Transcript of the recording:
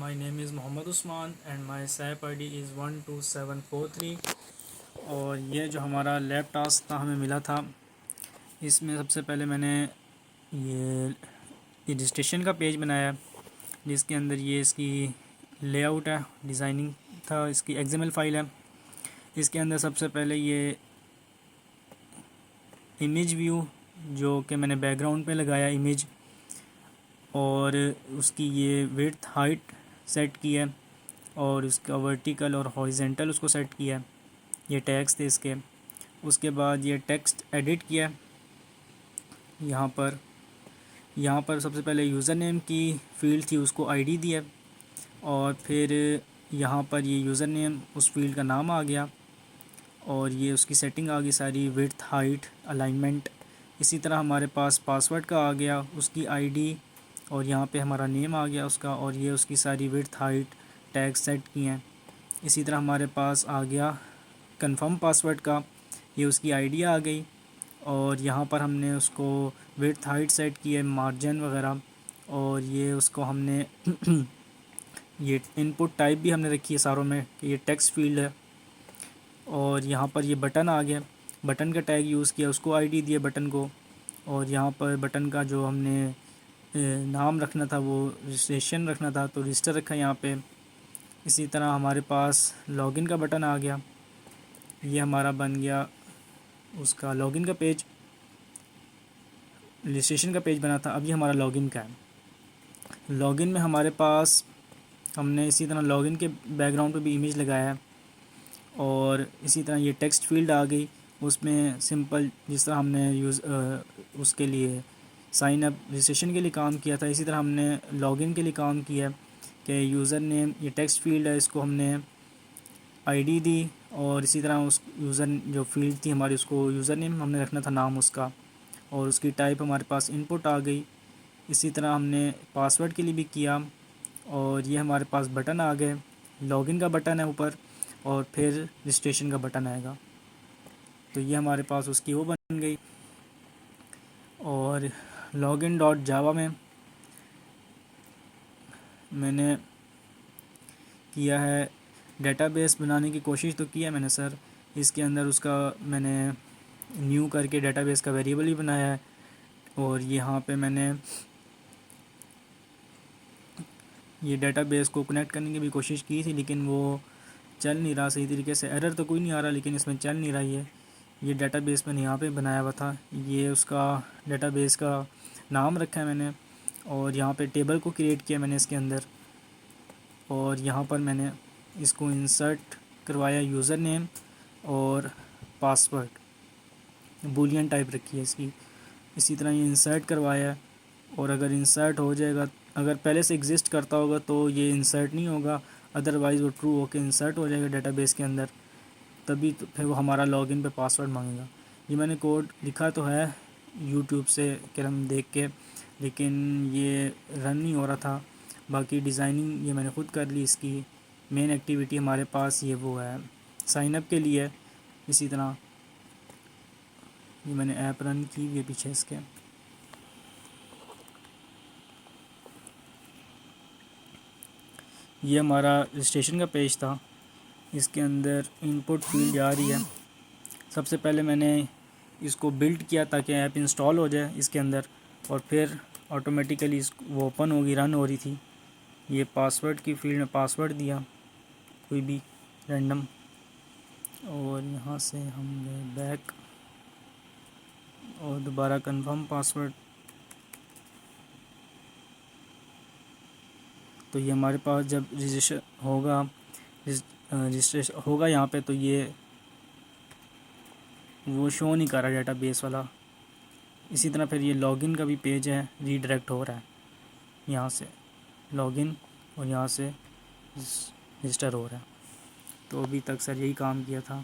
My name is Mohammad Usman and my SAP ID is 12743. اور یہ جو ہمارا لیب ٹاسک تھا ہمیں ملا تھا، اس میں سب سے پہلے میں نے یہ رجسٹریشن کا پیج بنایا جس کے اندر یہ اس کی لے آؤٹ ہے، ڈیزائننگ تھا، اس کی XML فائل ہے۔ اس کے اندر سب سے پہلے یہ امیج ویو جو کہ میں نے بیک گراؤنڈ پہ لگایا امیج، اور اس کی یہ ویڈتھ ہائٹ سیٹ کی ہے، اور اس کا ورٹیکل اور ہارزنٹل اس کو سیٹ کیا ہے، یہ ٹیگس تھے اس کے۔ اس کے بعد یہ ٹیکسٹ ایڈٹ کیا ہے، یہاں پر سب سے پہلے یوزر نیم کی فیلڈ تھی، اس کو ID دیا، اور پھر یہاں پر یہ یوزر نیم اس فیلڈ کا نام آ گیا، اور یہ اس کی سیٹنگ آ گئی ساری، ویڈتھ ہائٹ الائنمنٹ۔ اسی طرح ہمارے پاس پاسورڈ کا آ گیا، اس کی ID، اور یہاں پہ ہمارا نیم آ گیا اس کا، اور یہ اس کی ساری ویڈتھ ہائٹ ٹیگ سیٹ کی ہیں۔ اسی طرح ہمارے پاس آ گیا کنفرم پاسورڈ کا، یہ اس کی ID آ گئی، اور یہاں پر ہم نے اس کو ویڈتھ ہائٹ سیٹ کی ہے، مارجن وغیرہ، اور یہ اس کو ہم نے یہ ان پٹ ٹائپ بھی ہم نے رکھی ہے ساروں میں کہ یہ ٹیکسٹ فیلڈ ہے، اور یہاں پر یہ بٹن آ گیا، بٹن کا ٹیگ یوز کیا، اس کو ID دیا بٹن کو، اور یہاں پر بٹن کا جو ہم نے نام رکھنا تھا وہ رجسٹریشن رکھنا تھا تو رجسٹر رکھا یہاں پہ۔ اسی طرح ہمارے پاس لاگ ان کا بٹن آ گیا، یہ ہمارا بن گیا اس کا لاگ ان کا پیج، رجسٹریشن کا پیج بنا تھا، اب یہ ہمارا لاگ ان کا ہے۔ لاگ ان میں ہمارے پاس ہم نے اسی طرح لاگ ان کے بیک گراؤنڈ پہ بھی امیج لگایا ہے، اور اسی طرح یہ ٹیکسٹ فیلڈ آ گئی، اس میں سمپل جس طرح ہم نے اس کے لیے سائن اپ رجسٹریشن کے لیے کام کیا تھا، اسی طرح ہم نے لاگ ان کے لیے کام کیا ہے کہ یوزر نیم یہ ٹیکسٹ فیلڈ ہے، اس کو ہم نے ID دی، اور اسی طرح اس یوزر جو فیلڈ تھی ہماری اس کو یوزر نیم ہم نے رکھنا تھا نام اس کا، اور اس کی ٹائپ ہمارے پاس ان پٹ آ گئی۔ اسی طرح ہم نے پاسورڈ کے لیے بھی کیا، اور یہ ہمارے پاس بٹن آ گئے، لاگ ان کا بٹن ہے اوپر، اور پھر رجسٹریشن کا بٹن آئے گا، تو یہ ہمارے پاس اس کی وہ بن گئی۔ اور لاگ ان ڈاٹ جاوا میں نے کیا ہے ڈیٹا بیس بنانے کی کوشش تو کی ہے میں نے سر، اس کے اندر اس کا میں نے نیو کر کے ڈیٹا بیس کا ویریبل بھی بنایا ہے، اور یہاں پہ میں نے یہ ڈیٹا بیس کو کنیکٹ کرنے کی بھی کوشش کی تھی، لیکن وہ چل نہیں رہا صحیح طریقے سے، ایرر تو کوئی نہیں آ رہا لیکن اس میں چل نہیں رہا۔ یہ ڈیٹا بیس میں نے یہاں پہ بنایا ہوا تھا، یہ اس کا ڈیٹا بیس کا نام رکھا ہے میں نے، اور یہاں پہ ٹیبل کو کریٹ کیا میں نے اس کے اندر، اور یہاں پر میں نے اس کو انسرٹ کروایا یوزر نیم اور پاسورڈ، بولین ٹائپ رکھی ہے اس کی، اسی طرح یہ انسرٹ کروایا ہے، اور اگر انسرٹ ہو جائے گا، اگر پہلے سے ایگزسٹ کرتا ہوگا تو یہ انسرٹ نہیں ہوگا، ادروائز وہ ٹرو ہو کے انسرٹ ہو جائے گا ڈیٹا بیس کے اندر، تبھی تو پھر وہ ہمارا لاگ ان پہ پاسورڈ مانگے گا۔ یہ میں نے کوڈ لکھا تو ہے یوٹیوب سے کہ ہم دیکھ کے، لیکن یہ رن نہیں ہو رہا تھا۔ باقی ڈیزائننگ یہ میں نے خود کر لی، اس کی مین ایکٹیویٹی ہمارے پاس یہ وہ ہے سائن اپ کے لیے، اسی طرح یہ میں نے ایپ رن کی ہوئی ہے پیچھے اس کے۔ یہ ہمارا رجسٹریشن کا پیج تھا، اس کے اندر ان پٹ فیلڈ جا رہی ہے۔ سب سے پہلے میں نے اس کو بلڈ کیا تاکہ ایپ انسٹال ہو جائے اس کے اندر، اور پھر آٹومیٹیکلی وہ اوپن ہوگی، رن ہو رہی تھی۔ یہ پاسورڈ کی فیلڈ میں پاسورڈ دیا کوئی بھی رینڈم، اور یہاں سے ہم گئے بیک، اور دوبارہ کنفرم پاسورڈ، تو یہ ہمارے پاس جب رجسٹریشن ہوگا یہاں پہ تو یہ وہ شو نہیں کر رہا ڈیٹا بیس والا۔ اسی طرح پھر یہ لاگ ان کا بھی پیج ہے، ری ڈائریکٹ ہو رہا ہے یہاں سے لاگ ان، اور یہاں سے رجسٹر ہو رہا ہے۔ تو ابھی تک سر یہی کام کیا تھا۔